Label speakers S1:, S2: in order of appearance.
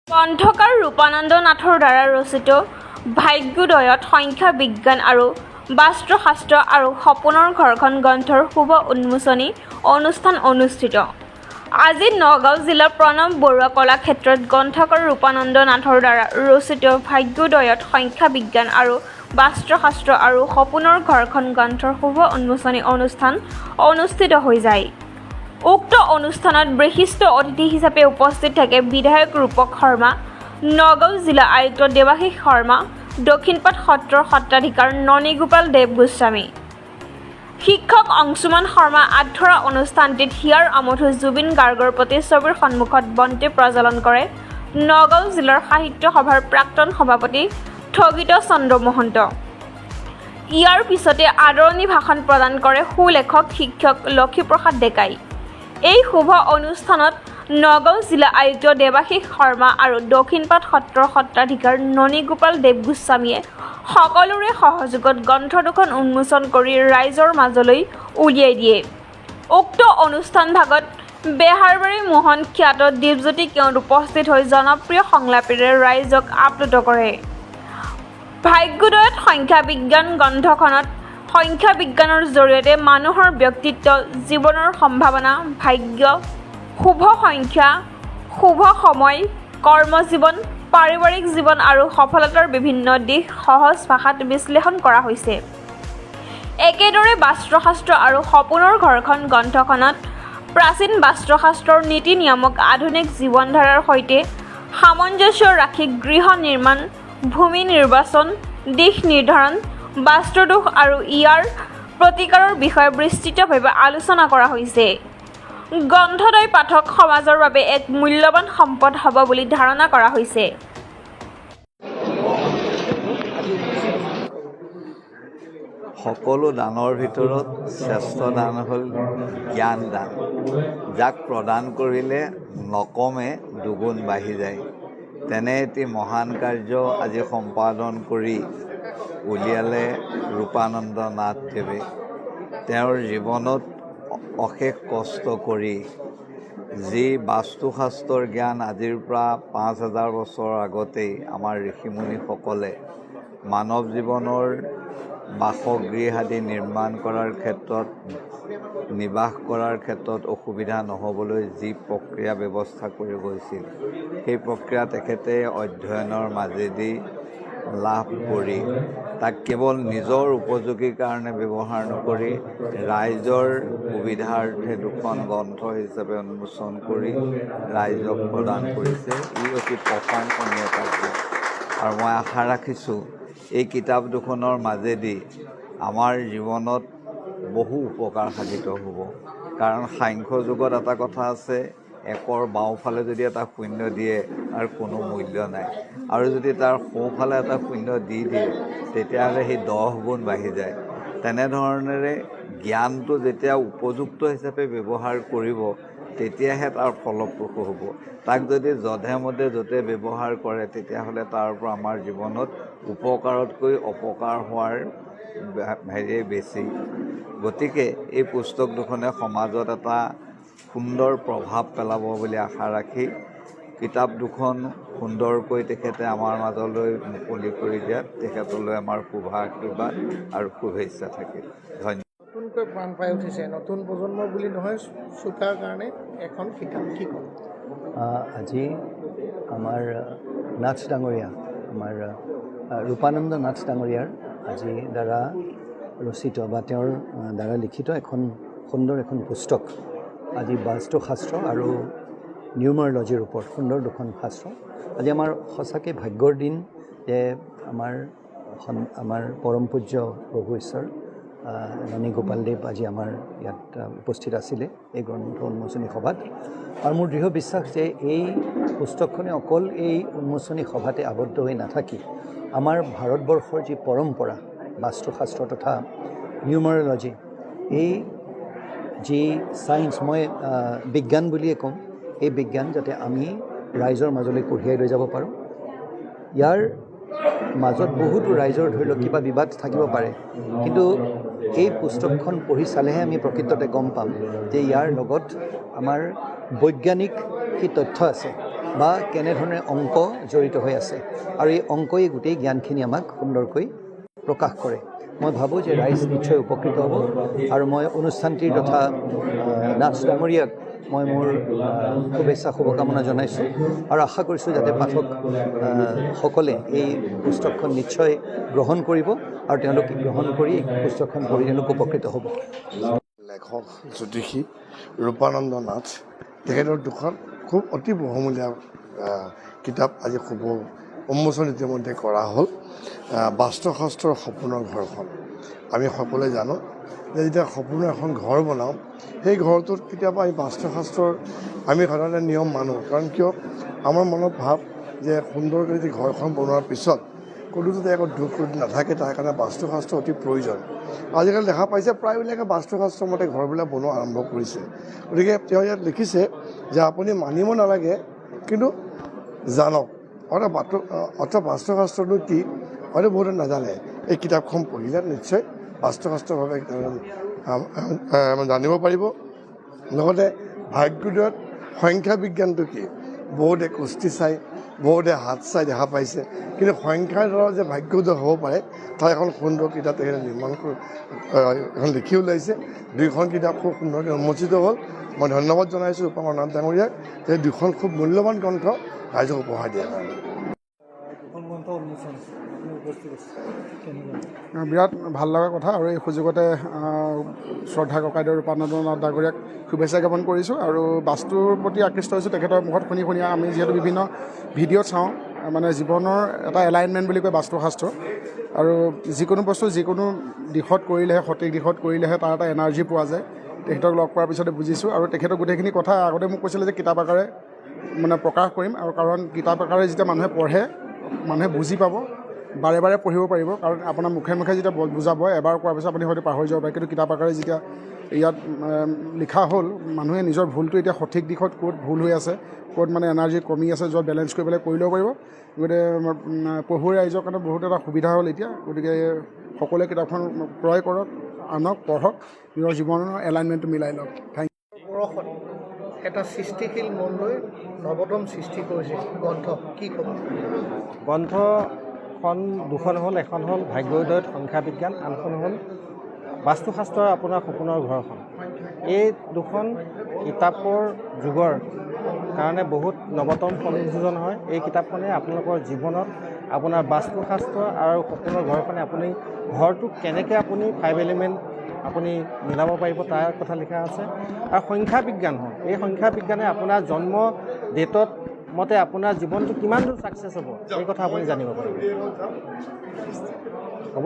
S1: গ্ৰন্থকাৰ ৰূপানন্দ নাথৰ দ্বাৰা ৰচিত ভাগ্যোদয়ত সংখ্যা বিজ্ঞান আৰু বাস্তুশাস্ত্ৰ আৰু সপোনৰ ঘৰখন গ্ৰন্থৰ শুভ উন্মোচনী অনুষ্ঠান অনুষ্ঠিত। আজি নগাঁও জিলাৰ প্ৰণৱ বৰুৱা কলাক্ষেত্ৰত গ্ৰন্থকাৰ ৰূপানন্দ নাথৰ দ্বাৰা ৰচিত ভাগ্যোদয়ত সংখ্যা বিজ্ঞান আৰু বাস্তুশাস্ত্ৰ আৰু সপোনৰ ঘৰখন গ্ৰন্থৰ শুভ উন্মোচনী অনুষ্ঠান অনুষ্ঠিত হৈ যায়। উক্ত অনুষ্ঠানত বিশিষ্ট অতিথি হিচাপে উপস্থিত থাকে বিধায়ক ৰূপক শৰ্মা, নগাঁও জিলা আয়ুক্ত দেৱাশীষ শৰ্মা, দক্ষিণপাট সত্ৰৰ সত্ৰাধিকাৰ ননীগোপাল দেৱ গোস্বামী, শিক্ষক অংশুমান শৰ্মা আধৰা অনুষ্ঠানটিত হিয়াৰ আমঠু জুবিন গাৰ্গৰ প্ৰতিচ্ছবিৰ সন্মুখত বন্তি প্ৰজ্বলন কৰে নগাঁও জিলাৰ সাহিত্য সভাৰ প্ৰাক্তন সভাপতি স্থগিত চন্দ্ৰ মহন্ত। ইয়াৰ পিছতে আদৰণি ভাষণ প্ৰদান কৰে সুলেখক শিক্ষক লক্ষীপ্ৰসাদ ডেকাই। এই শুভ অনুষ্ঠানত নগাঁও জিলা আয়ুক্ত দেৱাশীষ শৰ্মা আৰু দক্ষিণপাট সত্ৰৰ সত্ৰাধিকাৰ ননীগোপাল দেৱ গোস্বামীয়ে সকলোৰে সহযোগত গ্ৰন্থ দুখন উন্মোচন কৰি ৰাইজৰ মাজলৈ উলিয়াই দিয়ে। উক্ত অনুষ্ঠান ভাগত বেহাৰবাৰী মোহন খ্যাত দীপজ্যোতি কেওট উপস্থিত হৈ জনপ্ৰিয় সংলাপেৰে ৰাইজক আপ্লুত কৰে। ভাগ্যোদয়ত সংখ্যা বিজ্ঞান গ্ৰন্থখনত সংখ্যা বিজ্ঞানৰ জৰিয়তে মানুহৰ ব্যক্তিত্ব, জীৱনৰ সম্ভাৱনা, ভাগ্য, শুভ সংখ্যা, শুভ সময়, কৰ্মজীৱন, পাৰিবাৰিক জীৱন আৰু সফলতাৰ বিভিন্ন দিশ সহজ ভাষাত বিশ্লেষণ কৰা হৈছে। একেদৰে বাস্তুশাস্ত্ৰ আৰু সপোনৰ ঘৰখন গ্ৰন্থখনত প্ৰাচীন বাস্তুশাস্ত্ৰৰ নীতি নিয়মক আধুনিক জীৱনধাৰাৰ সৈতে সামঞ্জস্য ৰাখি গৃহ নিৰ্মাণ, ভূমি নিৰ্বাচন, দিশ নিৰ্ধাৰণ, বাস্তুদোষ আৰু ইয়াৰ প্ৰতিকাৰৰ বিষয়ে বিস্তৃতভাৱে আলোচনা কৰা হৈছে। গ্ৰন্থদ্বয় পাঠক সমাজৰ বাবে এক মূল্যৱান সম্পদ হ'ব বুলি ধাৰণা কৰা হৈছে।
S2: সকলো দানৰ ভিতৰত শ্ৰেষ্ঠ দান হ'ল জ্ঞান দান, যাক প্ৰদান কৰিলে নকমে দুগুণ বাঢ়ি যায়। তেনে এটি মহান কাৰ্য আজি সম্পাদন কৰি উলিয়ালে ৰূপানন্দ নাথদেৱে। তেওঁৰ জীৱনত অশেষ কষ্ট কৰি যি বাস্তুশাস্ত্ৰৰ জ্ঞান আজিৰ পৰা ৫,০০০ বছৰ আগতেই আমাৰ ঋষিমুনিসকলে মানৱ জীৱনৰ বাসগৃহ আদি নিৰ্মাণ কৰাৰ ক্ষেত্ৰত, নিবাস কৰাৰ ক্ষেত্ৰত অসুবিধা নহ'বলৈ যি প্ৰক্ৰিয়া ব্যৱস্থা কৰি গৈছিল, সেই প্ৰক্ৰিয়া তেখেতে অধ্যয়নৰ মাজেদি লাভ কৰি তাক কেৱল নিজৰ উপযোগীৰ কাৰণে ব্যৱহাৰ নকৰি ৰাইজৰ সুবিধাৰ্থে দুখন গ্ৰন্থ হিচাপে উন্মোচন কৰি ৰাইজক প্ৰদান কৰিছে। ই অতি প্ৰশংসনীয় কাৰ্য আৰু মই আশা ৰাখিছোঁ এই কিতাপ দুখনৰ মাজেদি আমাৰ জীৱনত বহু উপকাৰ সাধিত হ'ব। কাৰণ সাংখ্য যুগত এটা কথা আছে, একৰ বাওঁফালে যদি এটা শূন্য দিয়ে তাৰ কোনো মূল্য নাই, আৰু যদি তাৰ সোঁফালে এটা শূন্য দি দিয়ে তেতিয়াহ'লে সেই 10 গুণ বাঢ়ি যায়। তেনেধৰণেৰে জ্ঞানটো যেতিয়া উপযুক্ত হিচাপে ব্যৱহাৰ কৰিব তেতিয়াহে তাৰ ফলপ্ৰসূ হ'ব। তাক যদি যধে মধে য'তে ব্যৱহাৰ কৰে তেতিয়াহ'লে তাৰ পৰা আমাৰ জীৱনত উপকাৰতকৈ অপকাৰ হোৱাৰ হেৰিয়ে বেছি। গতিকে এই পুস্তক দুখনে সমাজত এটা সুন্দৰ প্ৰভাৱ পেলাব বুলি আশা ৰাখি কিতাপ দুখন সুন্দৰকৈ তেখেতে আমাৰ মাজলৈ মুকলি কৰি দিয়াত তেখেতলৈ আমাৰ শুভাশীৰ্বাদ আৰু শুভেচ্ছা থাকিল। ধন্যবাদ।
S3: নতুনকৈ প্ৰাণ পাই উঠিছে, নতুন প্ৰজন্ম বুলি নহয়, শ্ৰোতাৰ কাৰণে এখন কিতাপ কি ক'ম?
S4: আজি আমাৰ নাথ ডাঙৰীয়া, আমাৰ ৰূপানন্দ নাথ ডাঙৰীয়াৰ আজি দ্বাৰা ৰচিত বা তেওঁৰ দ্বাৰা লিখিত এখন সুন্দৰ এখন পুস্তক, আজি বাস্তুশাস্ত্ৰ আৰু নিউমাৰলজিৰ ওপৰত সুন্দৰ দুখন শাস্ত্ৰ। আজি আমাৰ সঁচাকৈ ভাগ্যৰ দিন যে আমাৰ পৰম পূজ্য প্ৰভু ঈশ্বৰ ননীগোপাল দেৱ আজি আমাৰ ইয়াত উপস্থিত আছিলে এই গ্ৰন্থ উন্মোচনী সভাত। আৰু মোৰ দৃঢ় বিশ্বাস যে এই পুস্তকখনে অকল এই উন্মোচনী সভাতে আবদ্ধ হৈ নাথাকি আমাৰ ভাৰতবৰ্ষৰ যি পৰম্পৰা বাস্তুশাস্ত্ৰ তথা নিউমাৰলজি, এই যি ছায়েন্স, মই বিজ্ঞান বুলিয়ে ক'ম, এই বিজ্ঞান যাতে আমি ৰাইজৰ মাজলৈ কঢ়িয়াই লৈ যাব পাৰোঁ। ইয়াৰ মাজত বহুতো ৰাইজৰ ধৰি লওক কিবা বিবাদ থাকিব পাৰে, কিন্তু এই পুস্তকখন পঢ়ি চালেহে আমি প্ৰকৃততে গম পাম যে ইয়াৰ লগত আমাৰ বৈজ্ঞানিক কি তথ্য আছে বা কেনেধৰণে অংক জড়িত হৈ আছে আৰু এই অংকই গোটেই জ্ঞানখিনি আমাক সুন্দৰকৈ প্ৰকাশ কৰে। মই ভাবোঁ যে ৰাইজ নিশ্চয় উপকৃত হ'ব আৰু মই অনুষ্ঠানটিৰ তথা নাথ ডাঙৰীয়াক মই মোৰ শুভেচ্ছা শুভকামনা জনাইছোঁ আৰু আশা কৰিছোঁ যাতে পাঠক সকলে এই পুস্তকখন নিশ্চয় গ্ৰহণ কৰিব আৰু তেওঁলোকে গ্ৰহণ কৰি পুস্তকখন পঢ়ি তেওঁলোক উপকৃত হ'ব।
S5: লেখক জ্যোতিষী ৰূপানন্দ নাথ তেখেতৰ দুখন খুব অতি বহুমূলীয়া কিতাপ আজি শুভ উন্মোচন ইতিমধ্যে কৰা হ'ল। বাস্তুশাস্ত্ৰৰ সপোনৰ ঘৰখন। আমি সকলোৱে জানো যে যেতিয়া সপোনৰ এখন ঘৰ বনাওঁ সেই ঘৰটোত কেতিয়াবা এই বাস্তুশাস্ত্ৰৰ আমি সাধাৰণতে নিয়ম মানো, কাৰণ কিয় আমাৰ মনত ভাৱ যে সুন্দৰকৈ যদি ঘৰখন বনোৱাৰ পিছত কোনো যাতে একো দুখ নাথাকে তাৰ কাৰণে বাস্তুশাস্ত্ৰ অতি প্ৰয়োজন। আজিকালি দেখা পাইছে প্ৰায়বিলাকে বাস্তুশাস্ত্ৰ মতে ঘৰবিলাক বনোৱা আৰম্ভ কৰিছে। গতিকে তেওঁ ইয়াত লিখিছে যে আপুনি মানিব নালাগে কিন্তু জানক। অৰ্থাৎ বাস্তুশাস্ত্ৰটো কি হয়তো বহুতে নাজানে। এই কিতাপখন পঢ়িলে নিশ্চয় বাস্তুশাস্ত্ৰভাৱে জানিব পাৰিব। লগতে ভাগ্যোদয়ত সংখ্যা বিজ্ঞানটো কি, বহুতে কুস্তি চাই বহুতে হাত চাই দেখা পাইছে, কিন্তু সংখ্যাৰ দ্বাৰা যে ভাগ্যোদয় হ'ব পাৰে তাৰ এখন সুন্দৰ কিতাপ তেখেতে নিৰ্মাণ কৰি এখন লিখি ওলাইছে। দুইখন কিতাপ খুব সুন্দৰকৈ উন্মোচিত হ'ল। মই ধন্যবাদ জনাইছোঁ ৰূপানন্দ নাথ ডাঙৰীয়াক যে দুখন খুব মূল্যৱান গ্ৰন্থ ৰাইজক উপহাৰ দিয়াৰ কাৰণে।
S6: বিৰাট ভাল লগা কথা আৰু এই সুযোগতে শ্ৰদ্ধা ককাইদেউ ৰূপানন্দ নাথ ডাঙৰীয়াক শুভেচ্ছা জ্ঞাপন কৰিছোঁ আৰু বাস্তুৰ প্ৰতি আকৃষ্ট হৈছোঁ তেখেতৰ মুখত শুনি আমি যিহেতু বিভিন্ন ভিডিঅ'ত চাওঁ, মানে জীৱনৰ এটা এলাইনমেণ্ট বুলি কয় বাস্তুশাস্ত্ৰ, আৰু যিকোনো বস্তু যিকোনো দিশত কৰিলেহে সঠিক দিশত কৰিলেহে তাৰ এটা এনাৰ্জি পোৱা যায়। তেখেতক লগ পোৱাৰ পিছতে বুজিছোঁ আৰু তেখেতৰ গোটেইখিনি কথা আগতে মোক কৈছিলে যে কিতাপ আকাৰে মানে প্ৰকাশ কৰিম, আৰু কাৰণ কিতাপ আকাৰে যেতিয়া মানুহে পঢ়ে মানুহে বুজি পাব, বাৰে বাৰে পঢ়িব পাৰিব, কাৰণ আপোনাৰ মুখে মুখে যেতিয়া বুজাব এবাৰ কোৱাৰ পিছত আপুনি হয়তো পাহৰি যাব পাৰে, কিন্তু কিতাপ আকাৰে যেতিয়া ইয়াত লিখা হ'ল মানুহে নিজৰ ভুলটো এতিয়া সঠিক দিশত ক'ত ভুল হৈ আছে, ক'ত মানে এনাৰ্জি কমি আছে, য'ত বেলেঞ্চ কৰি পেলাই কৰি ল'ব পাৰিব। গতিকে পঢ়ুৱৈ ৰাইজৰ কাৰণে বহুত এটা সুবিধা হ'ল এতিয়া। গতিকে সকলোৱে কিতাপখন ক্ৰয় কৰক, আনক, পঢ়ক, নিজৰ জীৱনৰ এলাইনমেণ্টটো মিলাই লওক। থেংক
S3: বৰষত এটা সৃষ্টিশীল মন লৈ নৱতম সৃষ্টি কৰিছে গ্ৰন্থ, কি ক'ব?
S7: গ্ৰন্থখন দুখন হ'ল, এখন হ'ল ভাগ্যোদয়ত সংখ্যা বিজ্ঞান, আনখন হ'ল বাস্তুশাস্ত্ৰৰ আপোনাৰ সপোনৰ ঘৰখন। এই দুখন কিতাপৰ যুগৰ কাৰণে বহুত নৱতম সংযোজন হয়। এই কিতাপখনে আপোনালোকৰ জীৱনত আপোনাৰ বাস্তুশাস্ত্ৰ আৰু সপোনৰ ঘৰখনে আপুনি ঘৰটো কেনেকৈ আপুনি 5 এলিমেণ্ট আপুনি মিলাব পাৰিব তাৰ কথা লিখা আছে। আৰু সংখ্যা বিজ্ঞান হ'ল, এই সংখ্যা বিজ্ঞানে আপোনাৰ জন্ম ডেটত মতে আপোনাৰ জীৱনটো কিমান দূৰ ছাকচেছ হ'ব এই কথা আপুনি জানিব পাৰিব। হ'ব।